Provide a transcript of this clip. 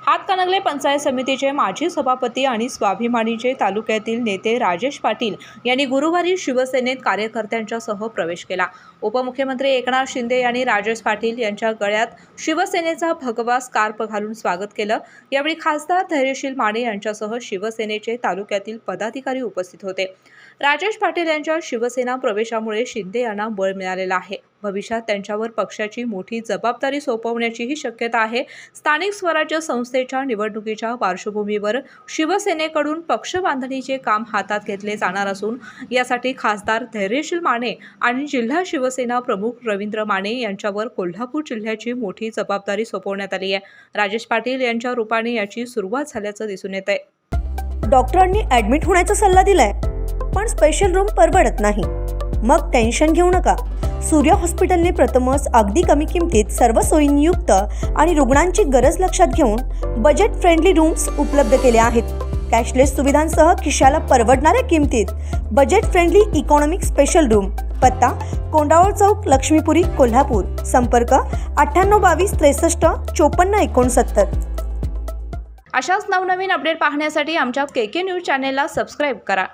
हातकणंगले पंचायत समितीचे माजी सभापती आणि स्वाभिमानीचे तालुक्यातील नेते राजेश पाटील यांनी गुरुवारी शिवसेनेत कार्यकर्त्यांच्यासह प्रवेश केला। उपमुख्यमंत्री एकनाथ शिंदे यांनी राजेश पाटील यांच्या गळ्यात शिवसेनेचा भगवा स्कार्फ घालून स्वागत केलं। यावेळी खासदार धैर्यशील माने यांच्यासह शिवसेनेचे तालुक्यातील पदाधिकारी उपस्थित होते। राजेश पाटील यांच्या शिवसेना प्रवेशामुळे शिंदे यांना बळ मिळालेलं आहे। भविष्यात त्यांच्यावर पक्षाची मोठी जबाबदारी सोपवण्याचीही शक्यता आहे। स्थानिक स्वराज्य संस्थेच्या निवडणुकीच्या पार्श्वभूमीवर शिवसेनेकडून पक्ष बांधणीचे काम हातात घेतले जाणार असून यासाठी खासदार धैर्यशील माने आणि जिल्हा शिवसेना प्रमुख रवींद्र माने यांच्यावर कोल्हापूर जिल्ह्याची मोठी जबाबदारी सोपवण्यात आली आहे। राजेश पाटील यांच्या रूपाने याची सुरुवात झाल्याचं दिसून येत आहे। डॉक्टरांनी ॲडमिट होण्याचा सल्ला दिलाय, पण स्पेशल रूम परवडत नाही। मग टेन्शन घेऊ नका। सूर्य हॉस्पिटलने प्रथमच अगदी कमी किमतीत सर्व सोयींयुक्त आणि रुग्णांची गरज लक्षात घेऊन बजेट फ्रेंडली रूम्स उपलब्ध केले आहेत। कॅशलेस सुविधांसह खिशाला परवडणाऱ्या किमतीत budget friendly economic special room. पत्ता कोंडावळ चौक, लक्ष्मीपुरी, कोल्हापूर। संपर्क 9822 63 54 69। अशाच नवनवीन अपडेट पाहण्यासाठी आमच्या KK न्यूज चॅनेलला सबस्क्राईब करा।